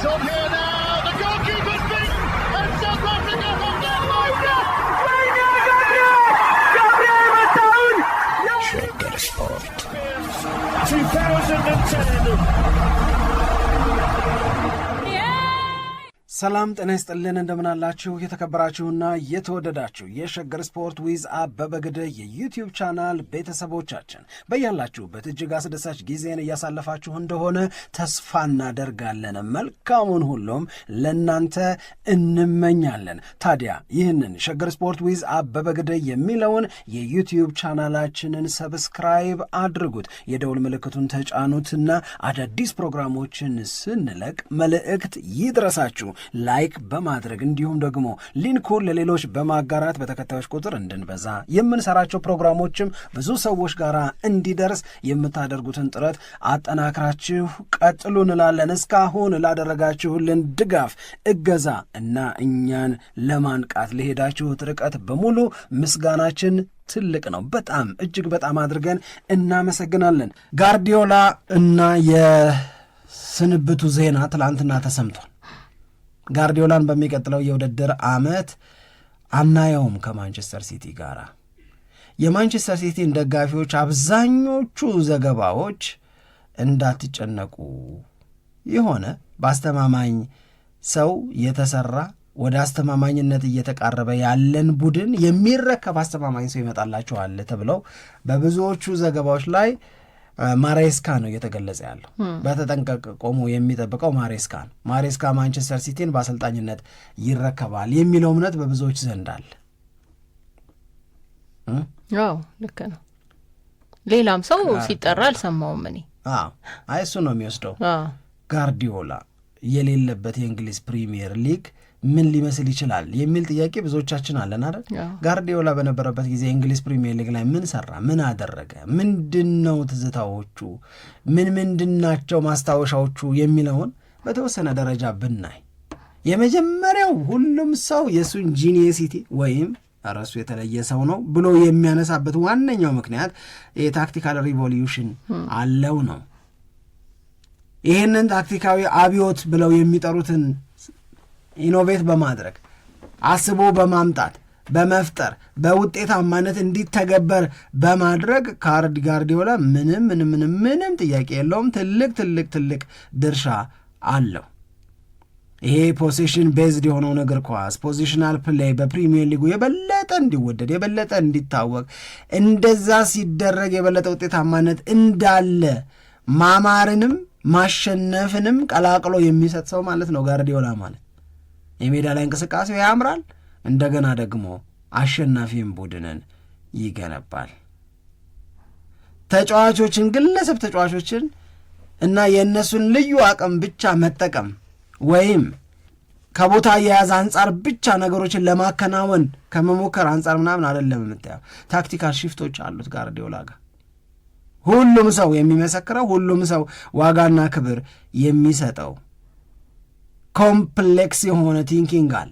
It's on here now. The goalkeeper's beaten, and South Africa have done Shagger Sport 2010. ሰላም ጤና ይስጥልን እንደምናላችሁ የተከበራችሁና የተወደዳችሁ የሸገር ስፖርት ዊዝ አበበ ግደይ የዩቲዩብ ቻናል ቤተሰቦቻችን በያላችሁበት እጅግ አስደሳች ጊዜን እያሳለፋችሁ እንደሆነ ተስፋ እናደርጋለን። መልካሙን ሁሉም ለናንተ እንመኛለን። ታዲያ ይህንን ሸገር ስፖርት ዊዝ አበበ ግደይ የሚለውን የዩቲዩብ ቻናላችንን ሰብስክራይብ አድርጉት፣ የደውል ምልክቱን ተጫኑትና አዳዲስ ፕሮግራሞችን ስንለቅ መልእክት ይድረሳችሁ። ላይክ በማድረግ እንዲሁም ደግሞ ሊንኩን ለሌሎች በማጋራት በተከታዮች ቁጥር እንድንበዛ የምንሰራቸው ፕሮግራሞችም ብዙ ሰዎች ጋር እንዲደርስ የምታደርጉትን ጥረት አጠናክራችሁ ቀጥሉ እንላለን። እስካሁን ላደረጋችሁልን ድጋፍ፣ እገዛ እና እኛን ለማንቃት ለሄዳችሁት ርቀት በሙሉ ምስጋናችን ትልቅ ነው። በጣም እጅግ በጣም አድርገን እናመሰግናለን። ጋርዲዮላ እና የስንብቱ ዜና ትላንትና ተሰምቷል። ጋርዲዮላን በሚቀጥለው የውድድር ዓመት አናየውም ከማንቸስተር ሲቲ ጋር። የማንቸስተር ሲቲን ደጋፊዎች አብዛኞቹ ዘገባዎች እንዳትጨነቁ የሆነ በአስተማማኝ ሰው የተሰራ ወደ አስተማማኝነት እየተቃረበ ያለን ቡድን የሚረከብ አስተማማኝ ሰው ይመጣላቸዋል ተብለው በብዙዎቹ ዘገባዎች ላይ ማሬስካ ነው እየተገለጸ ያለው። በተጠንቀቅ ቆሞ የሚጠብቀው ማሬስካ ነው። ማሬስካ ማንቸስተር ሲቲን በአሰልጣኝነት ይረከባል የሚለው እምነት በብዙዎች ዘንድ አለ። አዎ ልክ ነው። ሌላም ሰው ሲጠራ አልሰማውም እኔ። አይ እሱ ነው የሚወስደው። ጋርዲዮላ የሌለበት የእንግሊዝ ፕሪሚየር ሊግ ምን ሊመስል ይችላል የሚል ጥያቄ ብዙዎቻችን አለን አይደል? ጋርዲዮላ በነበረበት ጊዜ የእንግሊዝ ፕሪሚየር ሊግ ላይ ምን ሰራ፣ ምን አደረገ፣ ምንድነው ትዝታዎቹ፣ ምንድናቸው ማስታወሻዎቹ የሚለውን በተወሰነ ደረጃ ብናይ የመጀመሪያው ሁሉም ሰው የሱን ጂኒየሲቲ ወይም ራሱ የተለየ ሰው ነው ብሎ የሚያነሳበት ዋነኛው ምክንያት የታክቲካል ሪቮሉሽን አለው ነው። ይህንን ታክቲካዊ አብዮት ብለው የሚጠሩትን ኢኖቬት በማድረግ አስቦ በማምጣት በመፍጠር በውጤታማነት እንዲተገበር በማድረግ ጋርዲዮላ ምንም ጥያቄ የለውም ትልቅ ድርሻ አለው። ይሄ ፖሴሽን ቤዝድ የሆነው ነገር ኳስ ፖዚሽናል ፕሌይ በፕሪሚየር ሊጉ የበለጠ እንዲወደድ የበለጠ እንዲታወቅ እንደዛ ሲደረግ የበለጠ ውጤታማነት እንዳለ ማማርንም ማሸነፍንም ቀላቅሎ የሚሰጥ ሰው ማለት ነው ጋርዲዮላ ማለት። የሜዳ ላይ እንቅስቃሴው ያምራል፣ እንደገና ደግሞ አሸናፊም ቡድንን ይገነባል። ተጫዋቾችን ግለሰብ ተጫዋቾችን እና የእነሱን ልዩ አቅም ብቻ መጠቀም ወይም ከቦታ የያዝ አንጻር ብቻ ነገሮችን ለማከናወን ከመሞከር አንጻር ምናምን አይደለም የምታየው። ታክቲካል ሽፍቶች አሉት ጋርዲዮላ ጋር። ሁሉም ሰው የሚመሰክረው፣ ሁሉም ሰው ዋጋና ክብር የሚሰጠው ኮምፕሌክስ የሆነ ቲንኪንግ አለ።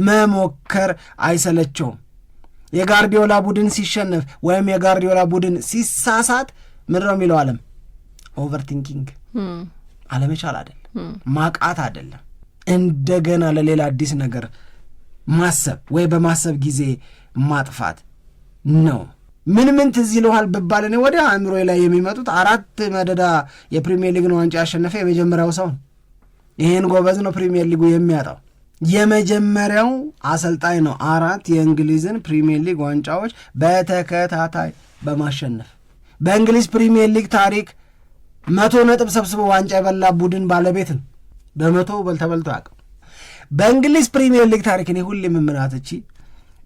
መሞከር አይሰለቸውም። የጋርዲዮላ ቡድን ሲሸነፍ ወይም የጋርዲዮላ ቡድን ሲሳሳት ምንድን ነው የሚለው ዓለም? ኦቨር ቲንኪንግ፣ አለመቻል አይደለም፣ ማቃት አይደለም፣ እንደገና ለሌላ አዲስ ነገር ማሰብ ወይ በማሰብ ጊዜ ማጥፋት ነው። ምን ትዝ ይለዋል ብባል እኔ ወዲያ አእምሮ ላይ የሚመጡት 4 መደዳ የፕሪሚየር ሊግን ዋንጫ ያሸነፈ የመጀመሪያው ሰው ነው። ይሄን ጎበዝ ነው ፕሪሚየር ሊጉ የሚያጣው። የመጀመሪያው አሰልጣኝ ነው 4 የእንግሊዝን ፕሪሚየር ሊግ ዋንጫዎች በተከታታይ በማሸነፍ። በእንግሊዝ ፕሪሚየር ሊግ ታሪክ 100 ነጥብ ሰብስቦ ዋንጫ የበላ ቡድን ባለቤት ነው። በ100 ተበልቶ አያውቅም በእንግሊዝ ፕሪሚየር ሊግ ታሪክ። እኔ ሁሌ የምምላት እቺ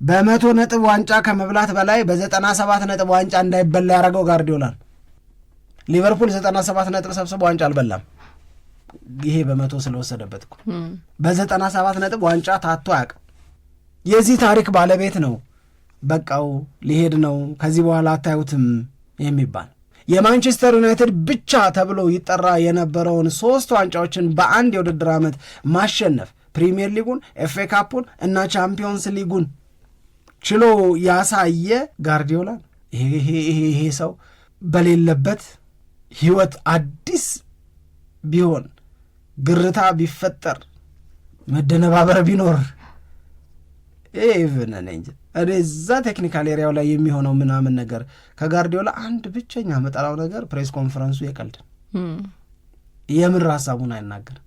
በ100 ነጥብ ዋንጫ ከመብላት በላይ በ97 ነጥብ ዋንጫ እንዳይበላ ያደረገው ጋርዲዮላ ነው። ሊቨርፑል 97 ነጥብ ሰብስቦ ዋንጫ አልበላም። ይሄ በ100 ስለወሰደበት እኮ በ97 ነጥብ ዋንጫ ታቶ አያውቅም። የዚህ ታሪክ ባለቤት ነው። በቃው ሊሄድ ነው ከዚህ በኋላ አታዩትም የሚባል የማንቸስተር ዩናይትድ ብቻ ተብሎ ይጠራ የነበረውን 3 ዋንጫዎችን በአንድ የውድድር ዓመት ማሸነፍ፣ ፕሪሚየር ሊጉን፣ ኤፍኤ ካፑን እና ቻምፒዮንስ ሊጉን ችሎ ያሳየ ጋርዲዮላ። ይሄ ሰው በሌለበት ህይወት አዲስ ቢሆን ግርታ ቢፈጠር መደነባበር ቢኖር ኢቭን እኔ እዛ ቴክኒካል ኤሪያው ላይ የሚሆነው ምናምን ነገር ከጋርዲዮላ አንድ ብቸኛ መጠላው ነገር ፕሬስ ኮንፈረንሱ የቀልድ የምር ሀሳቡን አይናገር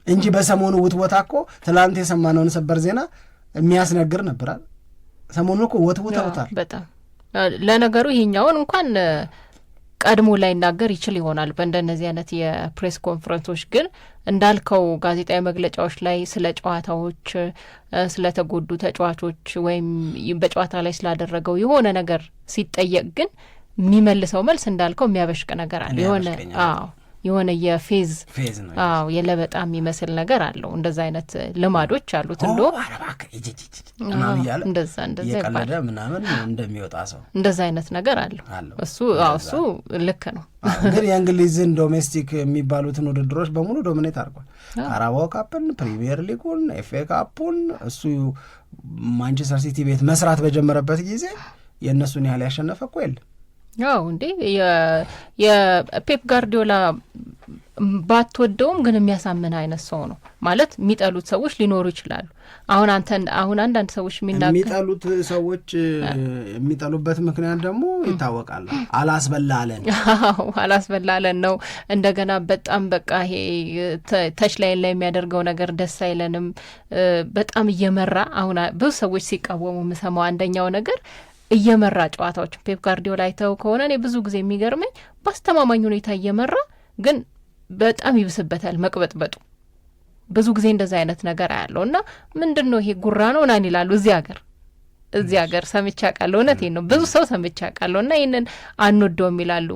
እንጂ በሰሞኑ ውትወታ እኮ ትላንት የሰማነውን ሰበር ዜና የሚያስነግር ነበራል። ሰሞኑ እኮ ወትውተውታል በጣም። ለነገሩ ይሄኛውን እንኳን ቀድሞ ላይ ይናገር ይችል ይሆናል በእንደነዚህ አይነት የፕሬስ ኮንፈረንሶች፣ ግን እንዳልከው ጋዜጣዊ መግለጫዎች ላይ ስለ ጨዋታዎች፣ ስለተጎዱ ተጫዋቾች ወይም በጨዋታ ላይ ስላደረገው የሆነ ነገር ሲጠየቅ ግን የሚመልሰው መልስ እንዳልከው የሚያበሽቅ ነገር አለ። የሆነ የፌዝ ነው የለበጣ የሚመስል ነገር አለው። እንደዛ አይነት ልማዶች አሉት። እንደዛ የቀለደ ምናምን እንደሚወጣ ሰው እንደዛ አይነት ነገር አለው። እሱ ልክ ነው። ግን የእንግሊዝን ዶሜስቲክ የሚባሉትን ውድድሮች በሙሉ ዶሚኔት አድርጓል። ካራባኦ ካፕን፣ ፕሪሚየር ሊጉን፣ ኤፍኤ ካፑን እሱ ማንቸስተር ሲቲ ቤት መስራት በጀመረበት ጊዜ የእነሱን ያህል ያሸነፈ እኮ የለም። ያው እንዴ የፔፕ ጋርዲዮላ ባትወደውም ግን የሚያሳምን አይነት ሰው ነው ማለት። የሚጠሉት ሰዎች ሊኖሩ ይችላሉ። አሁን አንዳንድ ሰዎች የሚጠሉት ሰዎች የሚጠሉበት ምክንያት ደግሞ ይታወቃል። አላስበላለን ነው። እንደገና በጣም በቃ ይሄ ተች ላይ የሚያደርገው ነገር ደስ አይለንም። በጣም እየመራ አሁን ብዙ ሰዎች ሲቃወሙ የምሰማው አንደኛው ነገር እየመራ ጨዋታዎች ፔፕ ጋርዲዮላ አይተው ከሆነ እኔ ብዙ ጊዜ የሚገርመኝ በአስተማማኝ ሁኔታ እየመራ ግን በጣም ይብስበታል መቅበጥበጡ። ብዙ ጊዜ እንደዛ አይነት ነገር አያለው እና ምንድን ነው ይሄ ጉራ ነው ናን ይላሉ። እዚህ ሀገር ሰምቼ አውቃለሁ። እውነቴን ነው፣ ብዙ ሰው ሰምቼ አውቃለሁ። እና ይህንን አንወደውም ይላሉ።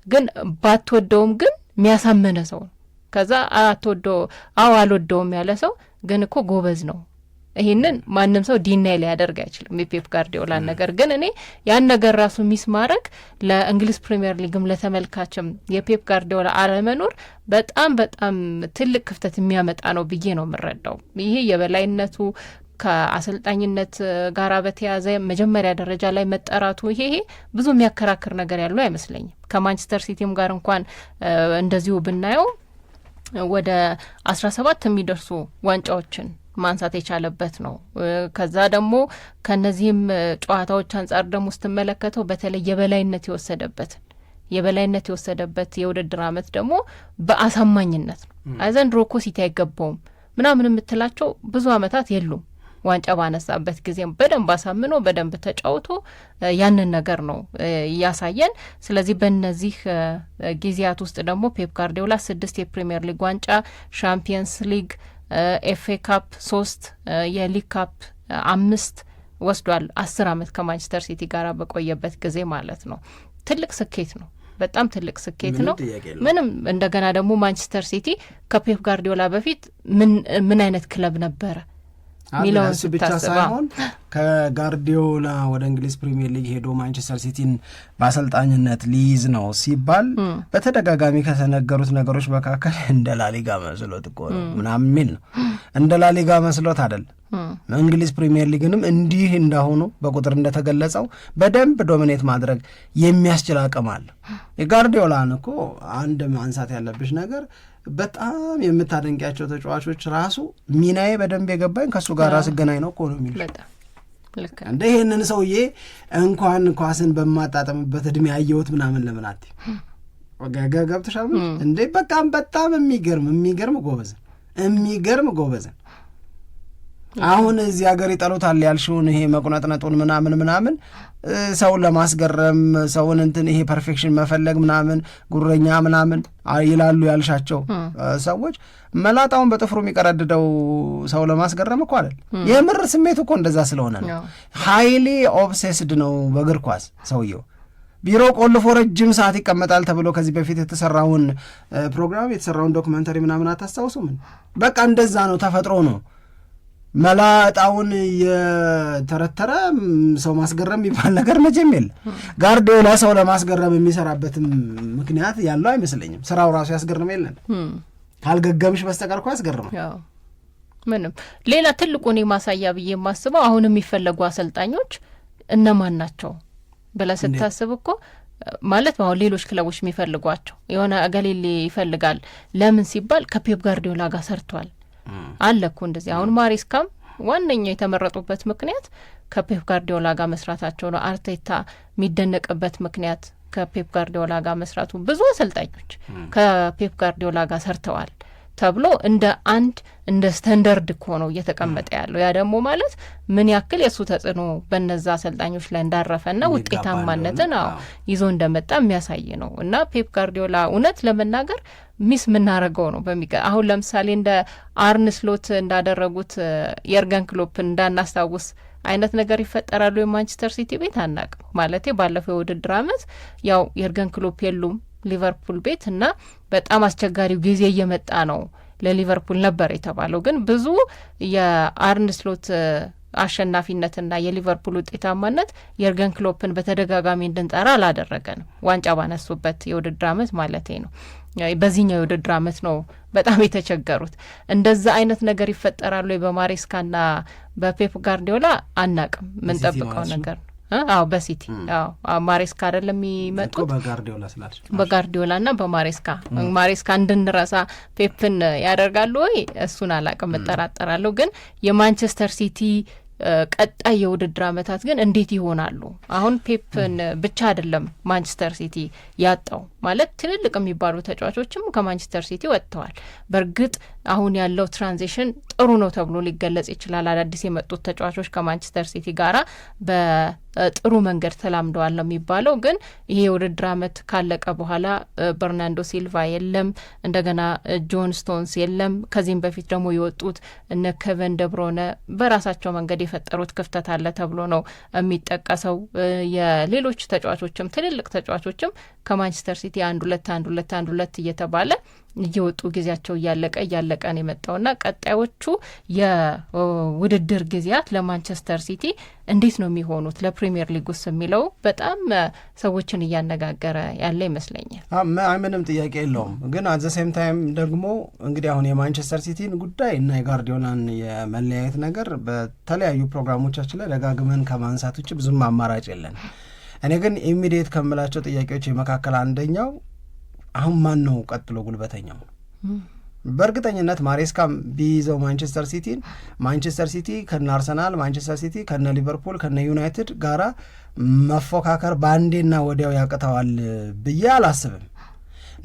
ግን ባትወደውም ግን የሚያሳመነ ሰው ነው። ከዛ አልወደውም ያለ ሰው ግን እኮ ጎበዝ ነው። ይህንን ማንም ሰው ዲናይ ሊያደርግ አይችልም የፔፕ ጋርዲዮላን ነገር። ግን እኔ ያን ነገር ራሱ ሚስ ማድረግ ለእንግሊዝ ፕሪሚየር ሊግም ለተመልካችም የፔፕ ጋርዲዮላ አለመኖር በጣም በጣም ትልቅ ክፍተት የሚያመጣ ነው ብዬ ነው የምረዳው። ይሄ የበላይነቱ ከአሰልጣኝነት ጋር በተያያዘ መጀመሪያ ደረጃ ላይ መጠራቱ ይሄ ብዙ የሚያከራክር ነገር ያለው አይመስለኝም። ከማንቸስተር ሲቲም ጋር እንኳን እንደዚሁ ብናየው ወደ 17 የሚደርሱ ዋንጫዎችን ማንሳት የቻለበት ነው። ከዛ ደግሞ ከነዚህም ጨዋታዎች አንጻር ደግሞ ስትመለከተው በተለይ የበላይነት የወሰደበት የውድድር አመት ደግሞ በአሳማኝነት ነው። ዘንድሮ እኮ ሲቲ አይገባውም ምናምን የምትላቸው ብዙ አመታት የሉም። ዋንጫ ባነሳበት ጊዜም በደንብ አሳምኖ በደንብ ተጫውቶ ያንን ነገር ነው ያሳየን። ስለዚህ በእነዚህ ጊዜያት ውስጥ ደግሞ ፔፕ ጋርዲዮላ 6 የፕሪሚየር ሊግ ዋንጫ፣ ሻምፒየንስ ሊግ፣ ኤፍኤ ካፕ 3፣ የሊግ ካፕ 5 ወስዷል። 10 አመት ከማንቸስተር ሲቲ ጋር በቆየበት ጊዜ ማለት ነው። ትልቅ ስኬት ነው፣ በጣም ትልቅ ስኬት ነው። ምንም እንደገና ደግሞ ማንቸስተር ሲቲ ከፔፕ ጋርዲዮላ በፊት ምን አይነት ክለብ ነበረ ሚላን ብቻ ሳይሆን ከጋርዲዮላ ወደ እንግሊዝ ፕሪሚየር ሊግ ሄዶ ማንቸስተር ሲቲን በአሰልጣኝነት ሊይዝ ነው ሲባል በተደጋጋሚ ከተነገሩት ነገሮች መካከል እንደ ላሊጋ መስሎት እኮ ምናምን የሚል ነው። እንደ ላሊጋ መስሎት አይደለም። እንግሊዝ ፕሪሚየር ሊግንም እንዲህ እንዳሁኑ በቁጥር እንደተገለጸው በደንብ ዶሚኔት ማድረግ የሚያስችል አቅም አለ። የጋርዲዮላን እኮ አንድ ማንሳት ያለብሽ ነገር በጣም የምታደንቂያቸው ተጫዋቾች ራሱ ሚናዬ በደንብ የገባኝ ከእሱ ጋር ስገናኝ ነው እኮ ነው የሚሉት። እንደ ይህንን ሰውዬ እንኳን ኳስን በማጣጠምበት እድሜ ያየሁት ምናምን ለምናት ገብተሻል እንዴ? በጣም የሚገርም ጎበዝን አሁን እዚህ ሀገር ይጠሉታል ያልሽውን ይሄ መቁነጥነጡን ምናምን ሰውን ለማስገረም ሰውን ይሄ ፐርፌክሽን መፈለግ ምናምን ጉረኛ ምናምን ይላሉ ያልሻቸው ሰዎች መላጣውን በጥፍሩ የሚቀረድደው ሰው ለማስገረም እኮ አይደል። የምር ስሜቱ እኮ እንደዛ ስለሆነ ነው። ሃይሊ ኦብሴስድ ነው በእግር ኳስ ሰውየው። ቢሮ ቆልፎ ረጅም ሰዓት ይቀመጣል ተብሎ ከዚህ በፊት የተሰራውን ፕሮግራም የተሰራውን ዶክመንተሪ ምናምን አታስታውሱም? በቃ እንደዛ ነው፣ ተፈጥሮ ነው። መላጣውን የተረተረ ሰው ማስገረም የሚባል ነገር መቼም የለም። ጋርዲዮላ ሰው ለማስገረም የሚሰራበትም ምክንያት ያለው አይመስለኝም። ስራው ራሱ ያስገርም የለን ካልገገምሽ በስተቀር እኮ ያስገርማል። ምንም ሌላ ትልቁን ማሳያ ብዬ የማስበው አሁን የሚፈለጉ አሰልጣኞች እነማን ናቸው ብለህ ስታስብ እኮ ማለት አሁን ሌሎች ክለቦች የሚፈልጓቸው የሆነ አገሌሌ ይፈልጋል። ለምን ሲባል ከፔፕ ጋርዲዮላ ጋር ሰርቷል አለኩ እንደዚህ። አሁን ማሬስካም ዋነኛው የተመረጡበት ምክንያት ከፔፕ ጋርዲዮላ ጋር መስራታቸው ነው። አርቴታ የሚደነቅበት ምክንያት ከፔፕ ጋርዲዮላ ጋር መስራቱ፣ ብዙ አሰልጣኞች ከፔፕ ጋርዲዮላ ጋር ሰርተዋል ተብሎ እንደ ስታንዳርድ እኮ ነው እየተቀመጠ ያለው። ያ ደግሞ ማለት ምን ያክል የእሱ ተጽዕኖ በነዛ አሰልጣኞች ላይ እንዳረፈና ውጤታማነትን ይዞ እንደመጣ የሚያሳይ ነው። እና ፔፕ ጋርዲዮላ እውነት ለመናገር ሚስ የምናደርገው ነው አሁን ለምሳሌ እንደ አርነ ስሎት እንዳደረጉት የርገን ክሎፕን እንዳናስታውስ አይነት ነገር ይፈጠራሉ የማንቸስተር ሲቲ ቤት አናቅም። ማለቴ ባለፈው የውድድር አመት ያው የርገን ክሎፕ የሉም ሊቨርፑል ቤት እና በጣም አስቸጋሪው ጊዜ እየመጣ ነው ለሊቨርፑል ነበር የተባለው። ግን ብዙ የአርነ ስሎት አሸናፊነትና የሊቨርፑል ውጤታማነት የርገን ክሎፕን በተደጋጋሚ እንድንጠራ አላደረገንም። ዋንጫ ባነሱበት የውድድር አመት ማለቴ ነው። በዚህኛው የውድድር አመት ነው በጣም የተቸገሩት። እንደዛ አይነት ነገር ይፈጠራሉ በማሬስካና በፔፕ ጋርዲዮላ አናቅም። ምን ጠብቀው ነገር ነው። በሲቲ ማሬስካ አይደለም የሚመጡት በጋርዲዮላና በማሬስካ እንድንረሳ ፔፕን ያደርጋሉ ወይ እሱን አላቅም፣ እጠራጠራለሁ። ግን የማንቸስተር ሲቲ ቀጣይ የውድድር አመታት ግን እንዴት ይሆናሉ? አሁን ፔፕን ብቻ አይደለም ማንቸስተር ሲቲ ያጣው ማለት ትልልቅ የሚባሉ ተጫዋቾችም ከማንቸስተር ሲቲ ወጥተዋል። በእርግጥ አሁን ያለው ትራንዚሽን ጥሩ ነው ተብሎ ሊገለጽ ይችላል። አዳዲስ የመጡት ተጫዋቾች ከማንቸስተር ሲቲ ጋራ በጥሩ መንገድ ተላምደዋል ነው የሚባለው። ግን ይሄ የውድድር አመት ካለቀ በኋላ በርናንዶ ሲልቫ የለም፣ እንደገና ጆን ስቶንስ የለም። ከዚህም በፊት ደግሞ የወጡት እነ ኬቨን ደብሮነ በራሳቸው መንገድ የፈጠሩት ክፍተት አለ ተብሎ ነው የሚጠቀሰው። የሌሎች ተጫዋቾችም ትልልቅ ተጫዋቾችም ከማንቸስተር ሲቲ አንድ ሁለት እየተባለ እየወጡ ጊዜያቸው እያለቀ ነው የመጣውና ቀጣዮቹ የውድድር ጊዜያት ለማንቸስተር ሲቲ እንዴት ነው የሚሆኑት ለፕሪሚየር ሊጉስ የሚለው በጣም ሰዎችን እያነጋገረ ያለ ይመስለኛል። ምንም ጥያቄ የለውም። ግን አት ዘ ሴም ታይም ደግሞ እንግዲህ አሁን የማንቸስተር ሲቲን ጉዳይ እና የጋርዲዮላን የመለያየት ነገር በተለያዩ ፕሮግራሞቻችን ላይ ደጋግመን ከማንሳት ውጭ ብዙም አማራጭ የለን። እኔ ግን ኢሚዲየት ከምላቸው ጥያቄዎች መካከል አንደኛው አሁን ማን ነው ቀጥሎ ጉልበተኛው? በእርግጠኝነት ማሬስካም ቢይዘው ማንቸስተር ሲቲ ከነ አርሰናል፣ ማንቸስተር ሲቲ ከነ ሊቨርፑል ከነ ዩናይትድ ጋራ መፎካከር በአንዴና ወዲያው ያቅተዋል ብዬ አላስብም።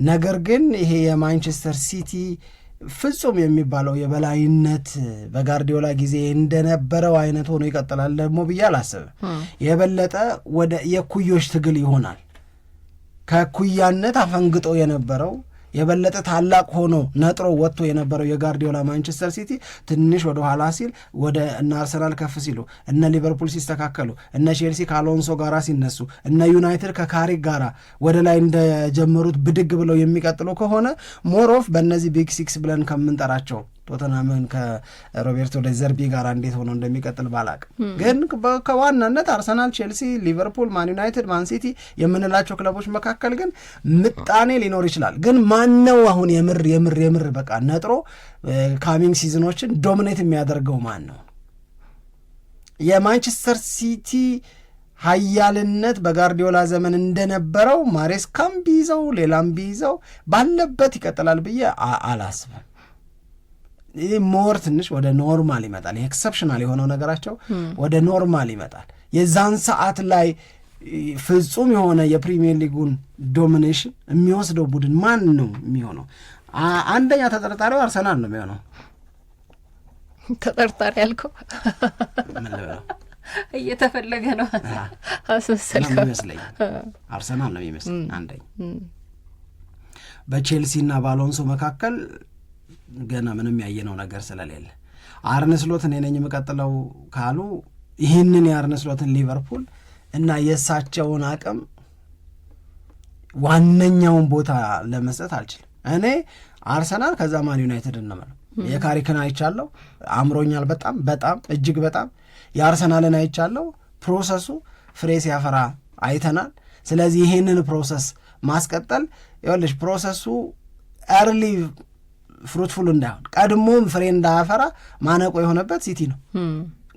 ነገር ግን ይሄ የማንቸስተር ሲቲ ፍጹም የሚባለው የበላይነት በጋርዲዮላ ጊዜ እንደነበረው አይነት ሆኖ ይቀጥላል ደግሞ ብዬ አላስብም። የበለጠ ወደ የኩዮሽ ትግል ይሆናል። ከኩያነት አፈንግጦ የነበረው የበለጠ ታላቅ ሆኖ ነጥሮ ወጥቶ የነበረው የጋርዲዮላ ማንቸስተር ሲቲ ትንሽ ወደ ኋላ ሲል ወደ እነ አርሰናል ከፍ ሲሉ፣ እነ ሊቨርፑል ሲስተካከሉ፣ እነ ቼልሲ ከአሎንሶ ጋራ ሲነሱ፣ እነ ዩናይትድ ከካሪክ ጋራ ወደ ላይ እንደጀመሩት ብድግ ብለው የሚቀጥሉ ከሆነ ሞሮፍ በእነዚህ ቢግ ሲክስ ብለን ከምንጠራቸው ቶተናምን ከሮቤርቶ ደ ዘርቢ ጋር እንዴት ሆኖ እንደሚቀጥል ባላቅ፣ ግን ከዋናነት አርሰናል፣ ቼልሲ፣ ሊቨርፑል፣ ማን ዩናይትድ፣ ማን ሲቲ የምንላቸው ክለቦች መካከል ግን ምጣኔ ሊኖር ይችላል። ግን ማነው አሁን የምር በቃ ነጥሮ ካሚንግ ሲዝኖችን ዶሚኔት የሚያደርገው ማን ነው? የማንቸስተር ሲቲ ሀያልነት በጋርዲዮላ ዘመን እንደነበረው ማሬስካም ቢይዘው ሌላም ቢይዘው ባለበት ይቀጥላል ብዬ አላስብም። ይህ ሞር ትንሽ ወደ ኖርማል ይመጣል። ኤክሰፕሽናል የሆነው ነገራቸው ወደ ኖርማል ይመጣል። የዛን ሰዓት ላይ ፍጹም የሆነ የፕሪሚየር ሊጉን ዶሚኔሽን የሚወስደው ቡድን ማን ነው የሚሆነው? አንደኛ ተጠርጣሪው አርሰናል ነው የሚሆነው። ተጠርጣሪ ያልከው እየተፈለገ ነው አስመሰልከው ይመስለኝ። አርሰናል ነው የሚመስለኝ አንደኛ። በቼልሲና በአሎንሶ መካከል ገና ምንም ያየነው ነገር ስለሌለ አርነ ስሎት እኔ ነኝ የምቀጥለው ካሉ ይህንን የአርነ ስሎትን ሊቨርፑል እና የእሳቸውን አቅም ዋነኛውን ቦታ ለመስጠት አልችልም። እኔ አርሰናል ከዛ ማን ዩናይትድ እንመለው የካሪክን አይቻለሁ፣ አምሮኛል በጣም እጅግ በጣም። የአርሰናልን አይቻለሁ፣ ፕሮሰሱ ፍሬ ሲያፈራ አይተናል። ስለዚህ ይህንን ፕሮሰስ ማስቀጠል ይኸውልሽ ፕሮሰሱ ኤርሊ ፍሩትፉል እንዳይሆን ቀድሞም ፍሬ እንዳያፈራ ማነቆ የሆነበት ሲቲ ነው።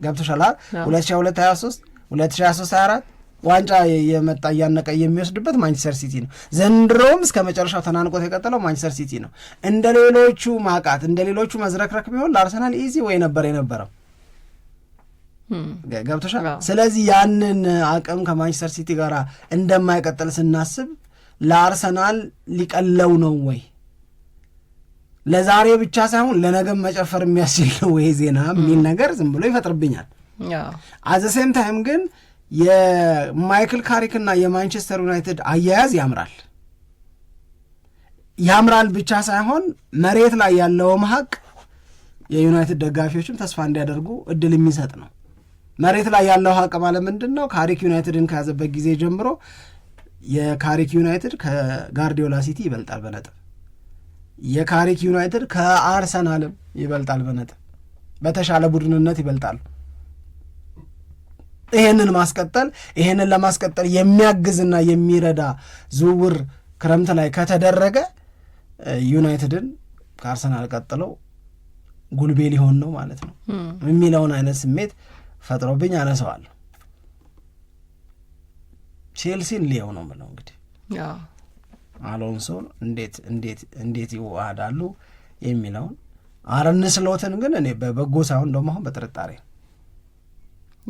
ገብቶሻል? 2022/23 2023/24 ዋንጫ የመጣ እያነቀ የሚወስድበት ማንቸስተር ሲቲ ነው። ዘንድሮም እስከ መጨረሻው ተናንቆት የቀጠለው ማንቸስተር ሲቲ ነው። እንደ ሌሎቹ ማቃት እንደ ሌሎቹ መዝረክረክ ቢሆን ለአርሰናል ኢዚ ወይ ነበር የነበረው። ገብቶሻል? ስለዚህ ያንን አቅም ከማንቸስተር ሲቲ ጋር እንደማይቀጥል ስናስብ ለአርሰናል ሊቀለው ነው ወይ ለዛሬ ብቻ ሳይሆን ለነገም መጨፈር የሚያስችል ነው ወይ ዜና የሚል ነገር ዝም ብሎ ይፈጥርብኛል። አዘሴም ታይም ግን የማይክል ካሪክና የማንቸስተር ዩናይትድ አያያዝ ያምራል ብቻ ሳይሆን መሬት ላይ ያለውም ሀቅ የዩናይትድ ደጋፊዎችም ተስፋ እንዲያደርጉ እድል የሚሰጥ ነው። መሬት ላይ ያለው ሀቅ ማለት ምንድን ነው? ካሪክ ዩናይትድን ከያዘበት ጊዜ ጀምሮ የካሪክ ዩናይትድ ከጋርዲዮላ ሲቲ ይበልጣል በነጥብ፣ የካሪክ ዩናይትድ ከአርሰናልም ይበልጣል በነጥብ፣ በተሻለ ቡድንነት ይበልጣሉ። ይሄንን ለማስቀጠል የሚያግዝና የሚረዳ ዝውውር ክረምት ላይ ከተደረገ ዩናይትድን ከአርሰናል ቀጥለው ጉልቤ ሊሆን ነው ማለት ነው የሚለውን አይነት ስሜት ፈጥሮብኝ አነሰዋለሁ። ቼልሲን ሊየው ነው ብለው እንግዲህ አሎንሶን እንዴት ይዋሃዳሉ የሚለውን አርነ ስሎትን ግን እኔ በበጎ ሳይሆን ደግሞ አሁን በጥርጣሬ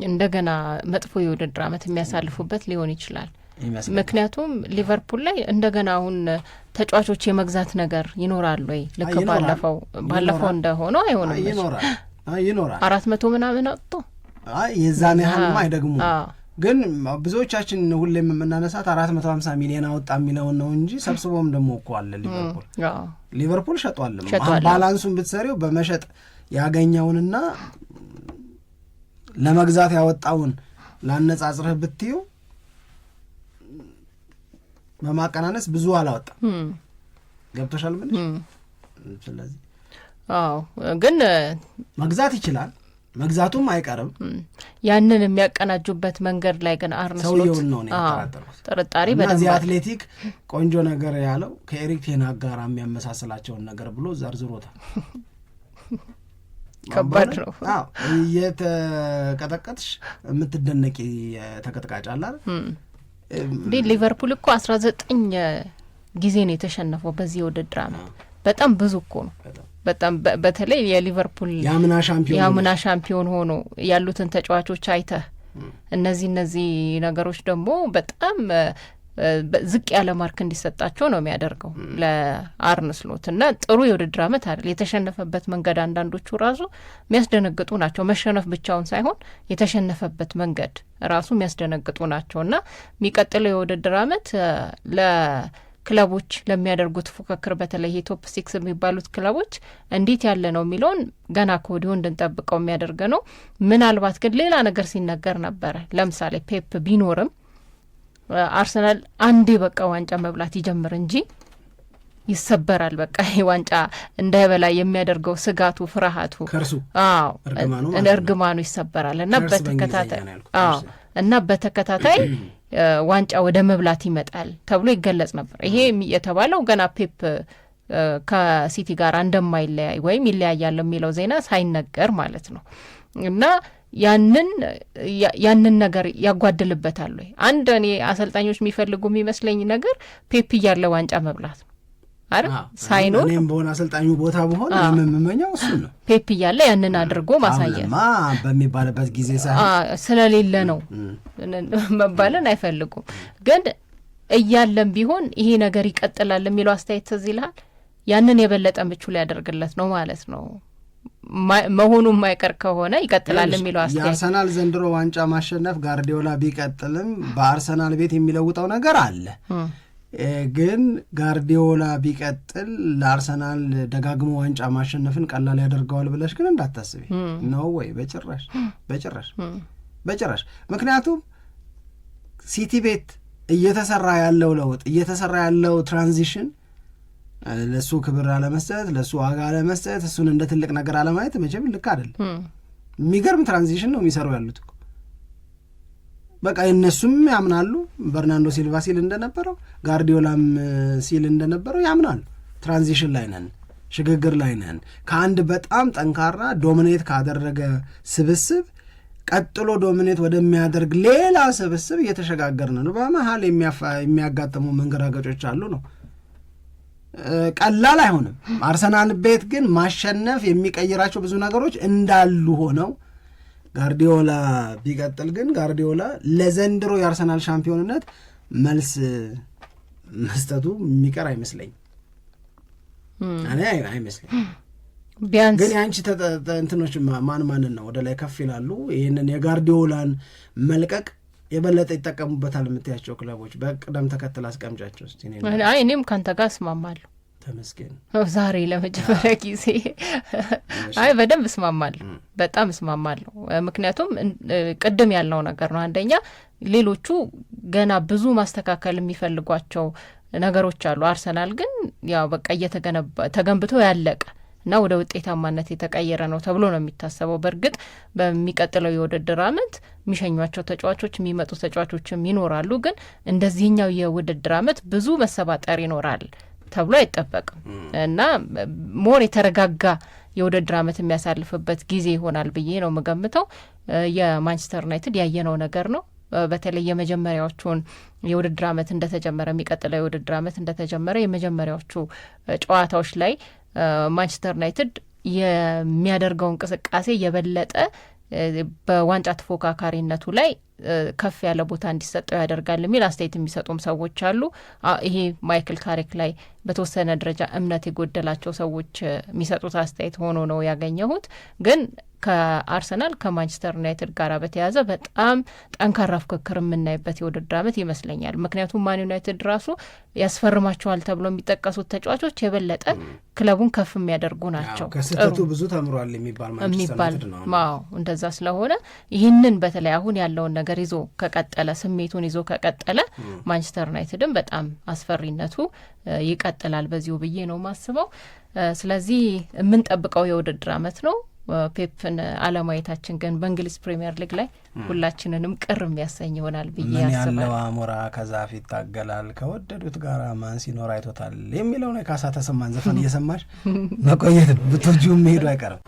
እንደገና መጥፎ የውድድር ዓመት የሚያሳልፉበት ሊሆን ይችላል። ምክንያቱም ሊቨርፑል ላይ እንደገና አሁን ተጫዋቾች የመግዛት ነገር ይኖራል ወይ? ልክ ባለፈው እንደሆነው አይሆንም። ይኖራል 400 ምናምን አጥቶ የዛን ያህልማ አይደግሙ። ግን ብዙዎቻችን ሁሌም የምናነሳት 450 ሚሊዮን አወጣ የሚለውን ነው እንጂ ሰብስቦም ደግሞ እኮ አለ ሊቨርፑል ሸጧል። ባላንሱን ብትሰሪው በመሸጥ ያገኘውንና ለመግዛት ያወጣውን ላነጻጽርህ ብትዩ በማቀናነስ ብዙ አላወጣም። ገብቶሻል? ምን ስለዚህ ግን መግዛት ይችላል፣ መግዛቱም አይቀርም። ያንን የሚያቀናጁበት መንገድ ላይ ግን አርነ ስሎት ነው ጥርጣሬ በደንብ አትሌቲክ ቆንጆ ነገር ያለው ከኤሪክ ቴን ሃግ ጋር የሚያመሳስላቸውን ነገር ብሎ ዘርዝሮታል። ከባድ ነው። የተቀጠቀጥሽ የምትደነቂ ተቀጥቃጭ አለ አይደል? ሊቨርፑል እኮ 19 ጊዜ ነው የተሸነፈው በዚህ ውድድር ዓመት። በጣም ብዙ እኮ ነው። በጣም በተለይ የሊቨርፑል የአምና ሻምፒዮን ሆኖ ያሉትን ተጫዋቾች አይተህ እነዚህ ነገሮች ደግሞ በጣም ዝቅ ያለ ማርክ እንዲሰጣቸው ነው የሚያደርገው ለአርነ ስሎት። እና ጥሩ የውድድር ዓመት አይደል የተሸነፈበት መንገድ፣ አንዳንዶቹ ራሱ የሚያስደነግጡ ናቸው። መሸነፍ ብቻውን ሳይሆን የተሸነፈበት መንገድ ራሱ የሚያስደነግጡ ናቸው። እና የሚቀጥለው የውድድር ዓመት ለክለቦች ለሚያደርጉት ፉክክር በተለይ የቶፕ 6 የሚባሉት ክለቦች እንዴት ያለ ነው የሚለውን ገና ከወዲሁ እንድንጠብቀው የሚያደርግ ነው። ምናልባት ግን ሌላ ነገር ሲነገር ነበረ። ለምሳሌ ፔፕ ቢኖርም አርሰናል አንዴ በቃ ዋንጫ መብላት ይጀምር እንጂ ይሰበራል። በቃ ይሄ ዋንጫ እንዳይበላ የሚያደርገው ስጋቱ፣ ፍርሃቱ እርግማኑ ይሰበራል እና በተከታታይ ዋንጫ ወደ መብላት ይመጣል ተብሎ ይገለጽ ነበር። ይሄ የተባለው ገና ፔፕ ከሲቲ ጋር እንደማይለያይ ወይም ይለያያል የሚለው ዜና ሳይነገር ማለት ነው። እና ያንን ነገር ያጓድልበታል ወይ? አንድ እኔ አሰልጣኞች የሚፈልጉ የሚመስለኝ ነገር ፔፕ እያለ ዋንጫ መብላት ነው አይደል? ሳይኖር እኔም በሆነ አሰልጣኙ ቦታ በሆነ የምመኘው እሱ ነው። ፔፕ እያለ ያንን አድርጎ ማሳየት በሚባልበት ጊዜ ሳይሆን ስለሌለ ነው መባልን አይፈልጉም። ግን እያለም ቢሆን ይሄ ነገር ይቀጥላል የሚለው አስተያየት ትዝ ይልሃል? ያንን የበለጠ ምቹ ሊያደርግለት ነው ማለት ነው። መሆኑ የማይቀር ከሆነ ይቀጥላል የሚለው አስተያየት። የአርሰናል ዘንድሮ ዋንጫ ማሸነፍ ጋርዲዮላ ቢቀጥልም በአርሰናል ቤት የሚለውጠው ነገር አለ። ግን ጋርዲዮላ ቢቀጥል ለአርሰናል ደጋግሞ ዋንጫ ማሸነፍን ቀላል ያደርገዋል ብለሽ ግን እንዳታስቢ ነው ወይ? በጭራሽ። ምክንያቱም ሲቲ ቤት እየተሰራ ያለው ለውጥ፣ እየተሰራ ያለው ትራንዚሽን ለሱ ክብር አለመስጠት፣ ለሱ ዋጋ አለመስጠት፣ እሱን እንደ ትልቅ ነገር አለማየት መቼም ልክ አይደለም። የሚገርም ትራንዚሽን ነው የሚሰሩ ያሉት። በቃ እነሱም ያምናሉ። በርናንዶ ሲልቫ ሲል እንደነበረው፣ ጋርዲዮላም ሲል እንደነበረው ያምናሉ። ትራንዚሽን ላይ ነን፣ ሽግግር ላይ ነን። ከአንድ በጣም ጠንካራ ዶሚኔት ካደረገ ስብስብ ቀጥሎ ዶሚኔት ወደሚያደርግ ሌላ ስብስብ እየተሸጋገርን ነው። በመሀል የሚያጋጥሙ መንገራገጮች አሉ ነው፣ ቀላል አይሆንም። አርሰናል ቤት ግን ማሸነፍ የሚቀይራቸው ብዙ ነገሮች እንዳሉ ሆነው ጋርዲዮላ ቢቀጥል ግን ጋርዲዮላ ለዘንድሮ የአርሰናል ሻምፒዮንነት መልስ መስጠቱ የሚቀር አይመስለኝ እኔ አይመስለኝ። ቢያንስ ግን የአንቺ እንትኖች ማንን ነው ወደ ላይ ከፍ ይላሉ? ይህንን የጋርዲዮላን መልቀቅ የበለጠ ይጠቀሙበታል የምትያቸው ክለቦች በቅደም ተከተል አስቀምጫቸው እስቲ። እኔም ካንተ ጋር እስማማለሁ። ተመስገን ዛሬ ለመጀመሪያ ጊዜ በደንብ እስማማለሁ፣ በጣም እስማማለሁ። ምክንያቱም ቅድም ያልነው ነገር ነው። አንደኛ ሌሎቹ ገና ብዙ ማስተካከል የሚፈልጓቸው ነገሮች አሉ። አርሰናል ግን ያው በቃ ተገንብቶ ያለቀ እና ወደ ውጤታማነት የተቀየረ ነው ተብሎ ነው የሚታሰበው። በእርግጥ በሚቀጥለው የውድድር ዓመት የሚሸኟቸው ተጫዋቾች የሚመጡ ተጫዋቾችም ይኖራሉ። ግን እንደዚህኛው የውድድር ዓመት ብዙ መሰባጠር ይኖራል ተብሎ አይጠበቅም እና ሞር የተረጋጋ የውድድር ዓመት የሚያሳልፍበት ጊዜ ይሆናል ብዬ ነው የምገምተው። የማንቸስተር ዩናይትድ ያየነው ነገር ነው። በተለይ የመጀመሪያዎቹን የውድድር ዓመት እንደተጀመረ የሚቀጥለው የውድድር ዓመት እንደተጀመረ የመጀመሪያዎቹ ጨዋታዎች ላይ ማንቸስተር ዩናይትድ የሚያደርገው እንቅስቃሴ የበለጠ በዋንጫ ተፎካካሪነቱ ላይ ከፍ ያለ ቦታ እንዲሰጠው ያደርጋል የሚል አስተያየት የሚሰጡም ሰዎች አሉ። ይሄ ማይክል ካሪክ ላይ በተወሰነ ደረጃ እምነት የጎደላቸው ሰዎች የሚሰጡት አስተያየት ሆኖ ነው ያገኘሁት። ግን ከአርሰናል ከማንቸስተር ዩናይትድ ጋር በተያያዘ በጣም ጠንካራ ፍክክር የምናይበት የውድድር ዓመት ይመስለኛል። ምክንያቱም ማን ዩናይትድ ራሱ ያስፈርማቸዋል ተብሎ የሚጠቀሱት ተጫዋቾች የበለጠ ክለቡን ከፍ የሚያደርጉ ናቸው። ከስህተቱ ብዙ ተምሯል የሚባል እንደዛ ስለሆነ ይህንን በተለይ አሁን ያለውን ነገር ይዞ ከቀጠለ ስሜቱን ይዞ ከቀጠለ ማንቸስተር ዩናይትድን በጣም አስፈሪነቱ ይቀጥላል በዚሁ ብዬ ነው ማስበው። ስለዚህ የምንጠብቀው የውድድር ዓመት ነው። ፔፕን አለማየታችን ግን በእንግሊዝ ፕሪሚየር ሊግ ላይ ሁላችንንም ቅር የሚያሰኝ ይሆናል ብዬ ያስባል። ምን ያለው አሞራ ከዛፍ ይታገላል ከወደዱት ጋር ማን ሲኖር አይቶታል የሚለው ነው። ካሳ ተሰማን ዘፈን እየሰማሽ መቆየት ነው። ብትወጂው መሄዱ አይቀርም።